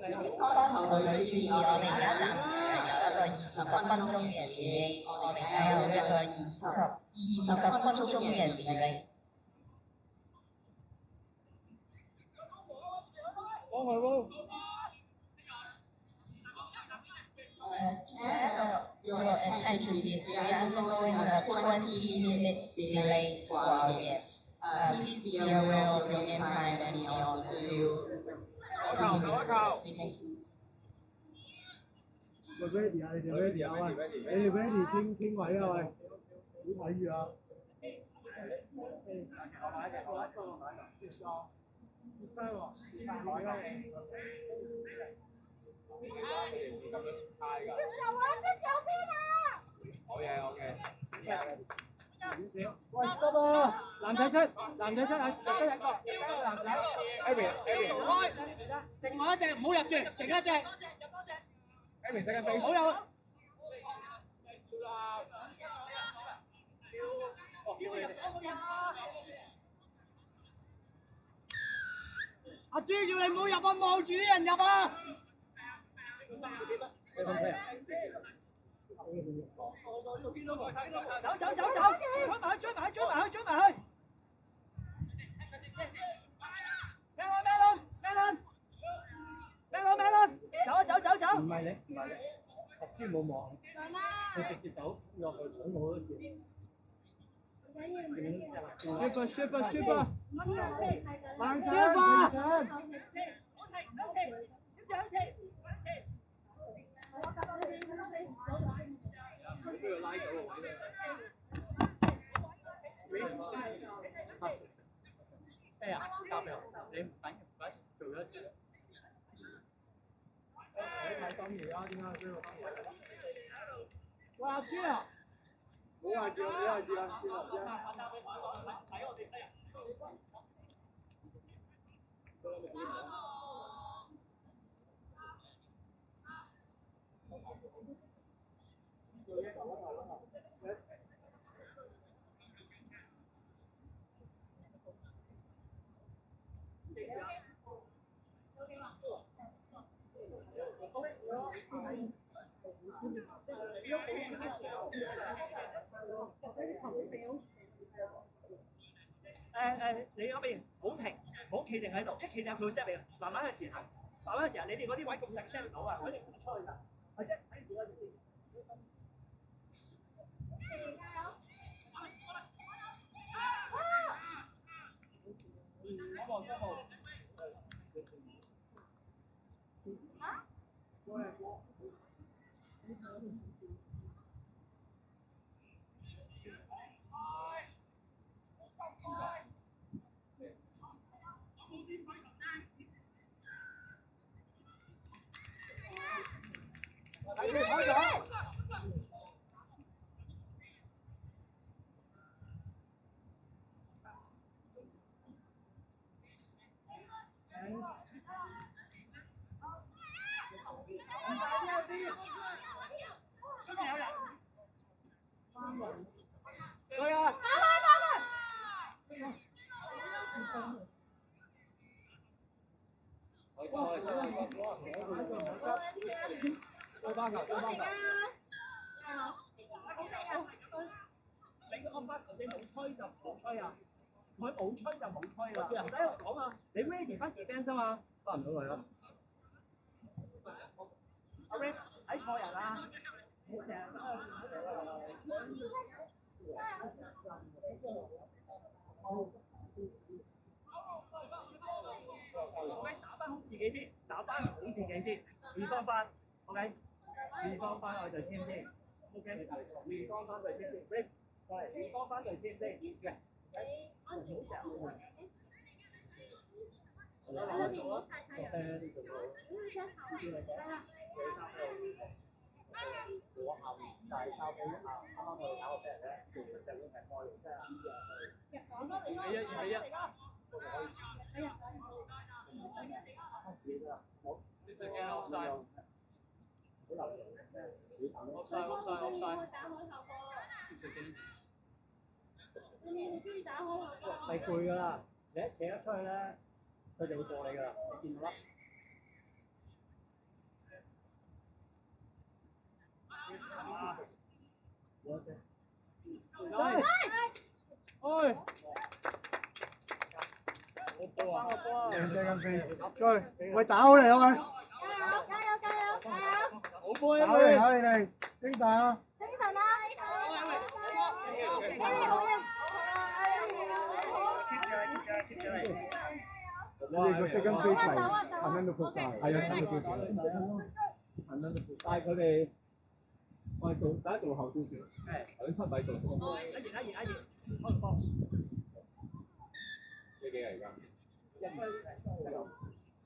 各位同學注意，我哋而家暫時係有一個20分鐘嘅 delay，我哋係有一個二十分鐘嘅 delay。幫佢喎。Your attention is we are undergoing a 20-minute delay for our guests. Please be aware of your game time and be on the field. 喂 ready 啊！你哋 ready 啊？喂，你哋 ready 傾位啊？喂，好睇住啊！喂，stop 啊！男仔出，男仔出係出一個，男仔 ，Amy，開，剩我一隻，唔好入住，剩一隻。Amy 使緊飛，好有。阿朱要你唔好入啊，望住啲人入啊！追埋去！走！唔係你，學書冇望，佢直接走落去捅我嗰時。Shift，慢陣。都要拉走個位咩啊？交俾我，你唔等做咗一次。睇當然啦，點解追我？喂，阿朱啊！好啊，叫啊！你嗰邊唔好停，唔好企定喺度，一企定佢會 set 你，慢慢向前行，你哋嗰啲位咁細 set 唔到啊，佢哋唔出去㗎，係啫，睇住啦，出邊有人。對啊！你個安排你冇吹就冇吹啊！佢冇吹就冇吹啦，唔使喺度講啊！你 ready 翻 defence 啊嘛，翻唔到嚟啦。阿 Ray 睇錯人啊！你成日打翻好自己先，打翻好自己先 ，reform 翻 ，OK，reform 翻我隊 team 先 ，OK，reform 翻隊 team 先 ，reform 翻隊 team 先，嘅，唔好成日。我後面就係交俾啱啱我哋打個俾人咧，其實就已經係開，即係2-1。好，呢隻 game offside。offside。係攰㗎啦，你一扯得出去咧，佢就會過你㗎啦，你見到啦。靚仔咁飛，再喂打好嚟啊喂！好波啊！打嚟打你哋，精神啊！你哋個色根飛齊，係咪都撲街？係啊，睇少少，係咪？但係佢哋我哋做第一做後少少，兩七米做多。一熱，開個波。幾幾啊而家？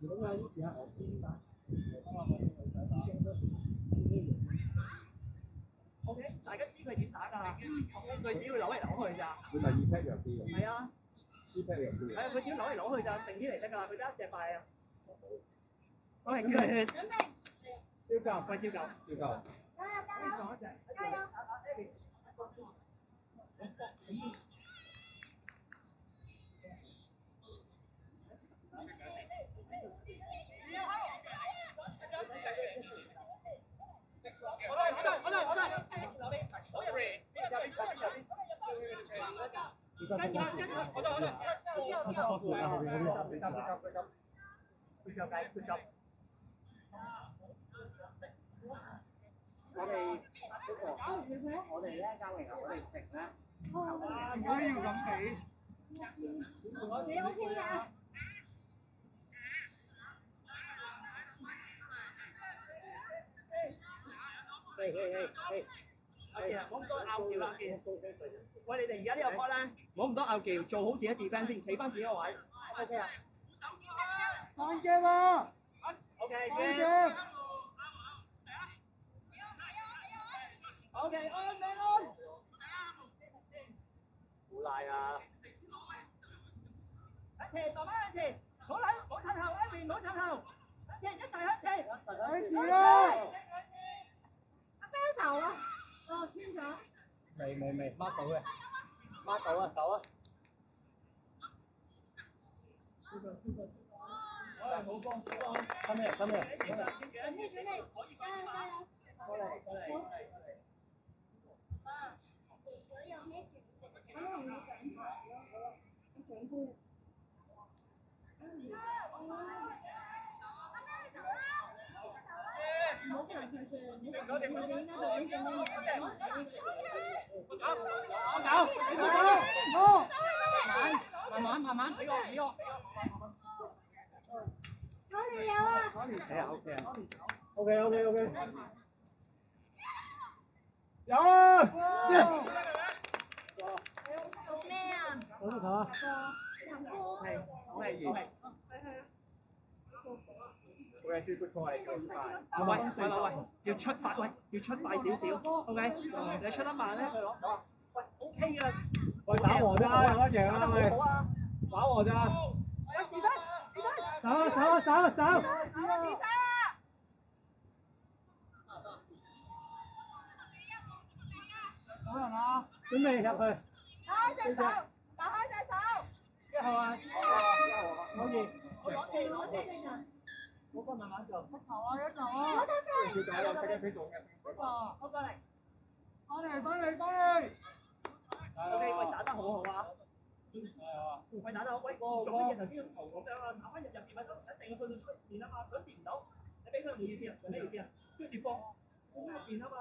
如果有啲時間我知晒。OK， 大家知佢點打㗎？佢只要扭嚟扭去咋。佢第二 pat 弱啲嘅。係啊。呢 pat 弱啲。係啊，佢只要扭嚟扭去咋，定啲嚟得㗎，佢得一隻快啊。我係佢。招教，快招教。招教。我哋咧交嚟我哋停咧。唔可以要咁比。你 OK 啊？阿健啊，冇咁多拗撬啦，健。喂，你哋而家呢個 part 咧，冇咁多拗撬，做好自己 defence 先，企翻自己個位。OK 啊。翻 game 啊 OK， 翻 game。OK， 安。好賴啊！一齊，慢慢一齊，好啦，冇褪後，一邊冇褪後，一齊一齊。睇住啦！手啊！哦，穿咗。未，mark 到嘅，mark 到啊手啊！好光，收咩？準備，加油！過嚟。慢慢，俾我。OK，有啊 ！Yes！ 咩啊？我都睇啊！我係完。我係最 good call 嚟夠快。喂，要出快少少。OK， 你出得慢咧，佢攞。喂 ，OK 嘅。喂，打和咋，有得贏啊喂！打和咋？手！好人啊！準備入去。打開隻手。一號啊！可以。攞先。嗰個慢慢做。一球啊！最緊要睇緊佢做嘅。我過嚟。翻嚟！ OK， 喂，打得好好啊！喂，打得好，喂，做乜嘢頭先要頭咁樣啊？打翻入邊咪得，一定要去到出線啊嘛，佢接唔到，你俾佢冇意思啊？咩意思啊？跟住跌波，入邊啊嘛，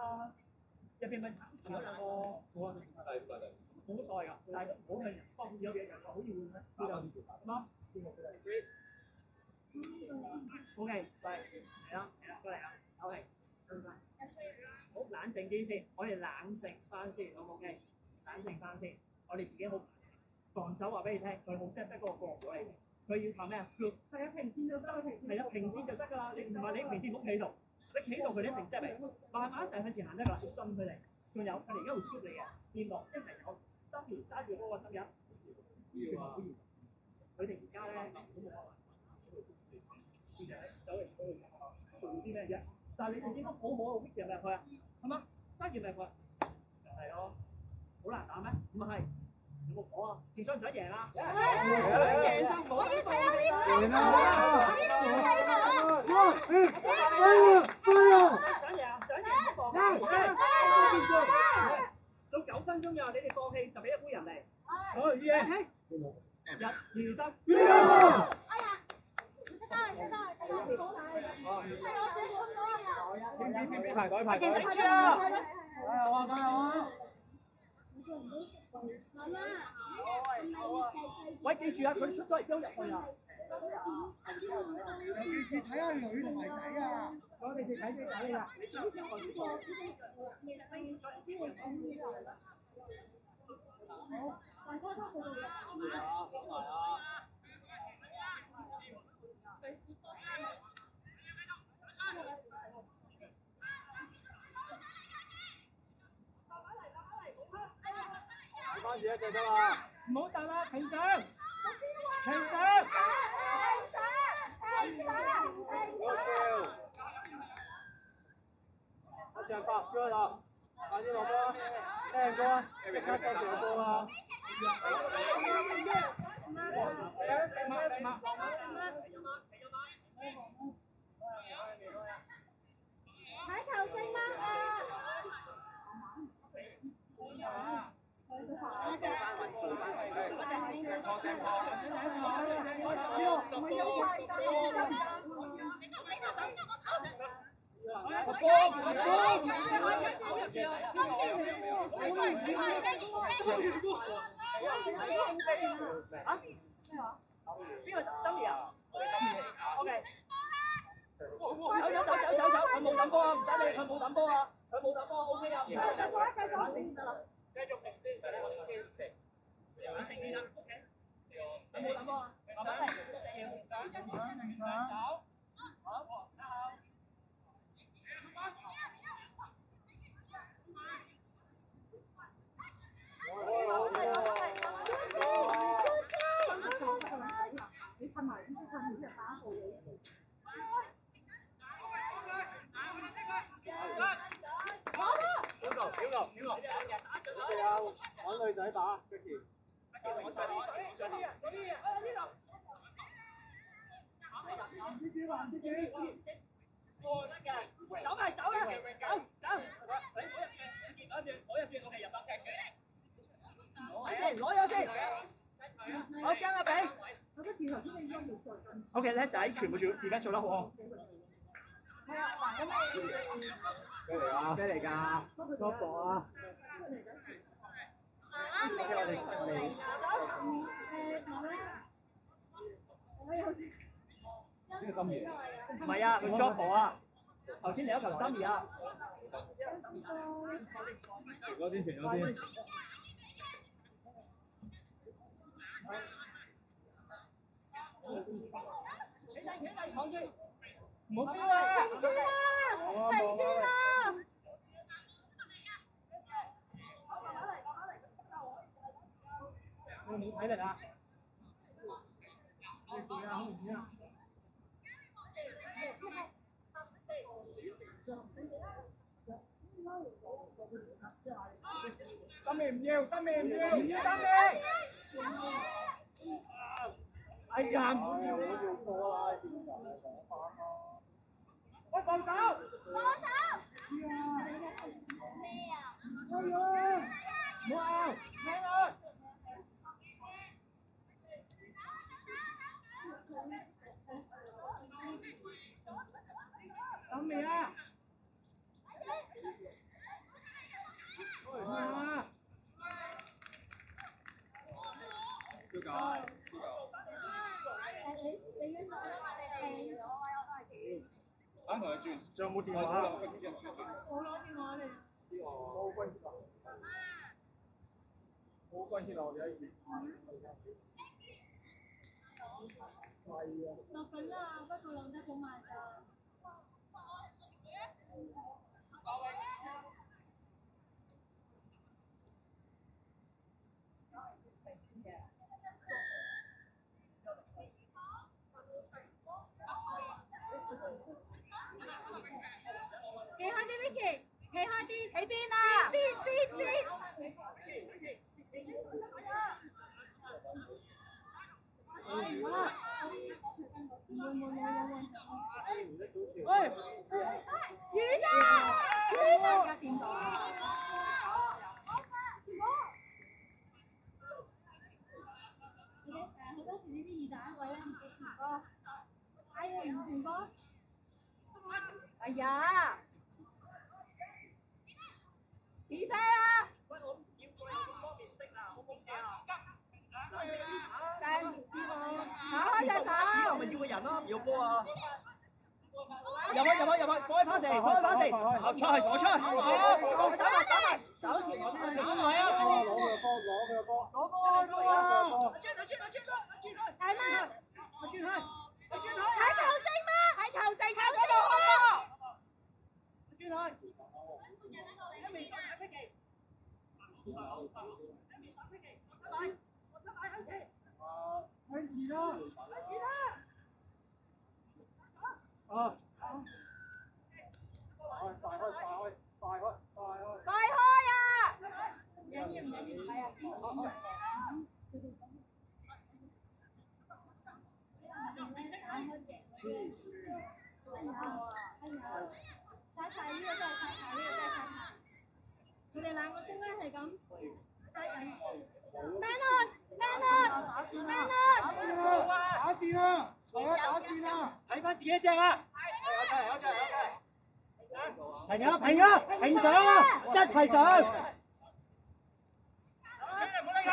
入邊咪前嗰兩個冇啊，冇乜所謂㗎，但係唔好向人幫有嘢人話好易換咩？知道啱。OK， 嚟啦，過嚟啊 ，OK， 好冷靜啲先，我哋冷靜翻先，好唔 OK？冷靜翻先，我哋自己好防守話俾你聽，佢好 set 得嗰個過唔到嚟，佢要靠咩啊 ？Scoop 係啊，平線就得，係啊，平線就得㗎啦。你唔係你平線唔好企度，你企度佢哋一定 set 嚟，慢慢一齊向前行得㗎啦，你信佢哋。仲有佢哋而家會 scoop 你嘅，見落一齊有 W 揸住嗰個 W，佢哋而家咧都冇可能，其實走嚟走去做啲咩啫？但係你哋應該好好嘅 week 入入去啊，係嘛？揸住入去就係咯。好難打咩？唔係，有冇火啊？你想唔想贏啊？想贏就冇得放棄啦！想贏唔好放棄。做9分鐘呀，你哋放棄就俾一杯人嚟。好嘢。 OK，1、2、3。邊排隊排隊。記住啊！加油啊！加油啊！喂，記住啊！佢出咗嚟之後入去啊！記住睇下女同埋仔啊！我哋睇住睇啊！你將先我翻住一隻得啦。唔好彈啦，平上，平上。一隻 pass 啦，快啲落波，聽歌啊，即刻跟住落波啦。睇球證啦邊個Dummy啊 ？OK。走，佢冇抌波啊！唔使理，佢冇抌波啊！佢冇抌波 ，OK 啊！繼續得啦。繼續平先，但係我哋個機唔食。你食啲啦 ，OK。你冇抌波啊？慢慢嚟，走。好。你噴埋啲噴就打號你。揾女仔打 ，Vicky。攞咗先。好，跟阿炳。OK 叻仔，全部而家做得好好。咩嚟㗎？多博啊！呢個金魚。唔係啊，佢 drop 啊！頭先嚟一球Dummy啊！傳咗先。唔好飆啊！停先啦！你冇體力啊！Dummy唔要Dummy！哎呀，唔好要波啦！喂，放手！唔好拗，聽啊！Dummy啊！等同佢轉，仲有冇電話？冇攞電話嚟。好關鍵啊！我哋一月。落緊啦，不過落得好慢咋。企開啲 Vicky，企開啲。喺邊啊？邊。喂，遠啊！當時呢啲二打一位咧唔記傳波，哎呀唔傳波，哎呀，點飛啊？喂，我唔要再有咁多 mistake 啊，好唔好啊？打開隻手，咪要個人咯，唔要波啊！入去，過去跑成，我出去，打埋，打埋啊！攞佢個波啊！係嗎？喺球證嗰度開波。向前啦！啊！快開啊！係啊，太柴呢個真係太柴，呢個真係太柴。佢哋兩個中間係咁太緊。Man on！打線啦！係啊，打線啦！睇翻自己隻啊！平上啊！一齊上！唔好理佢！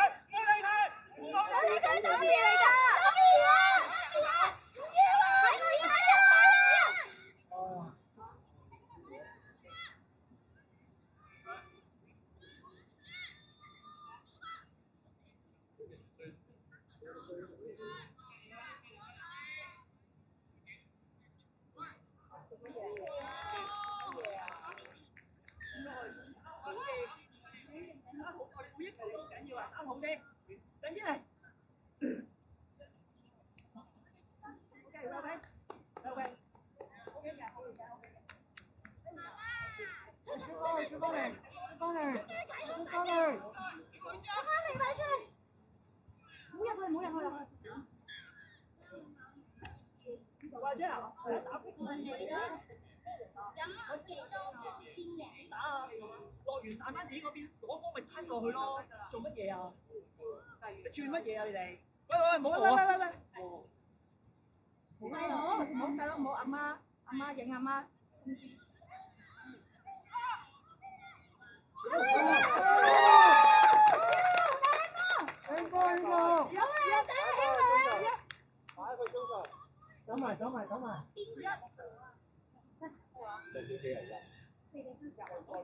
左邊嚟㗎！落完彈翻自己嗰邊，攞波咪攤過去咯。做乜嘢啊？你轉乜嘢啊？你哋？喂，唔好細佬，唔好阿媽影阿媽。走埋。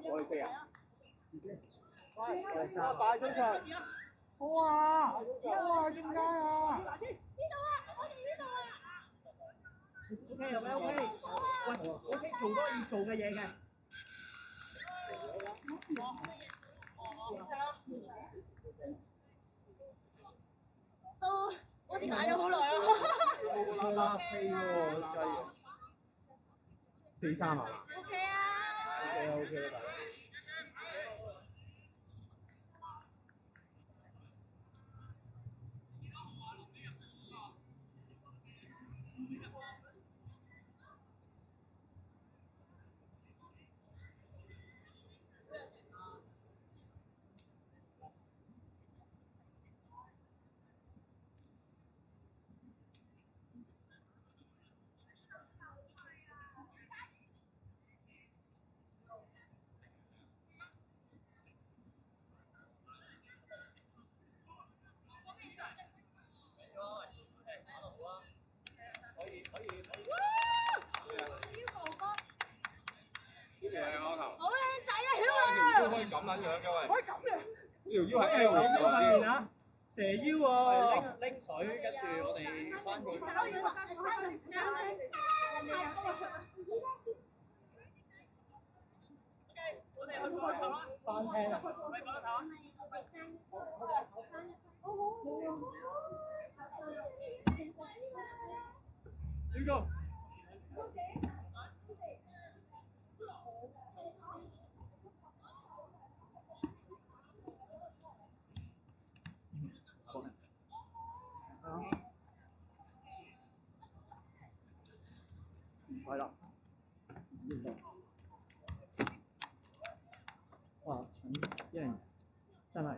我哋四啊！擺中場。好啊！中間啊！OK，做多要做嘅嘢嘅。都好似打咗好耐咯。冇啦，飛喎，雞啊！4-3啊 OK 啊。 ？OK 啦，大佬。好靚仔啊，曉亮！可以咁撚樣嘅喂，可以咁嘅。呢條腰係 L 我嚟訓㗎練啊，蛇腰喎，拎水，跟住我哋翻去。我哋去過頭啊！翻聽啊！去過頭啊！呢個。係啦。哇！陳英真係。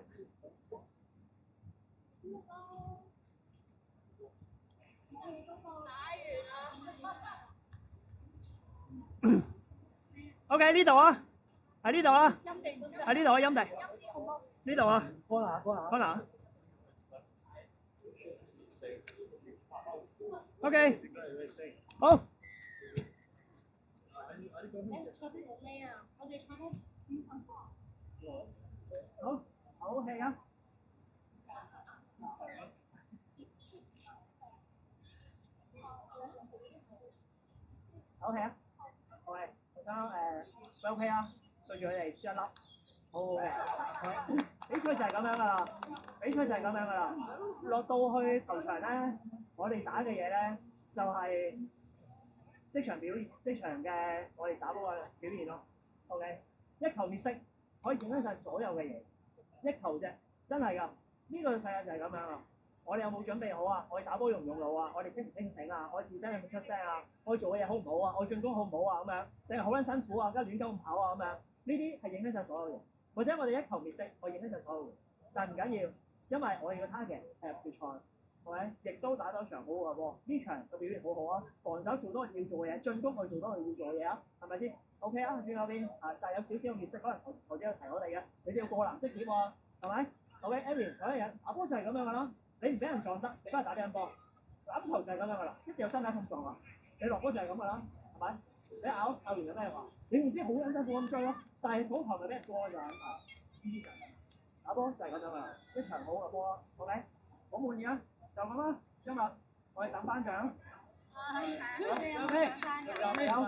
OK 呢度啊，喺呢度啊，陰地都得。喺呢度啊，陰地。呢度啊，過下過下。可能。OK，好。坐得好咩啊？我哋坐得好，好氣啊！好氣啊！喂，學生喂 OK 啊，對住佢哋輸一粒，好好嘅。比賽就係咁樣噶啦，比賽就係咁樣噶啦。落到去球場咧，我哋打嘅嘢咧就係即場表現，即場嘅我哋打波嘅表現咯。OK， 一球滅色可以影響晒所有嘅嘢，一球啫，真係㗎。呢個世界就係咁樣啊！我哋有冇準備好啊？我哋打波用唔用腦啊？我哋清唔清醒啊？我哋調劑有冇出聲啊？我哋做嘅嘢好唔好啊？我哋進攻好唔好啊？咁樣定係好撚辛苦啊？跟住亂咁跑啊？咁樣呢啲係影響晒所有嘢，或者我哋一球滅色，我影響晒所有嘢。但係唔緊要，因為我哋嘅 target 係入決賽，係咪？亦都打咗場好好嘅波，呢場嘅表現好好啊！防守做多我哋要做嘅嘢，進攻我哋做多我哋要做嘅嘢啊，係咪先 ？OK 啊，轉嗰邊啊，但係有少少嘅滅色，可能頭先有提我哋嘅，你哋要過藍色點喎，係咪 ？OK，Aaron 有一日打波就係咁樣㗎啦。你唔俾人撞得，你翻去打乒乓波，打波球就係咁樣噶啦，一定有身體碰撞啊！你落波就係咁噶啦，係咪？你拗完有咩話？你唔知好撚辛苦咁追咯，但係嗰球咪俾人過咗啊！打波就係咁樣噶啦，一場好嘅波，OK， 好滿意啊！就咁啦，今日我哋等頒獎。係。OK，有。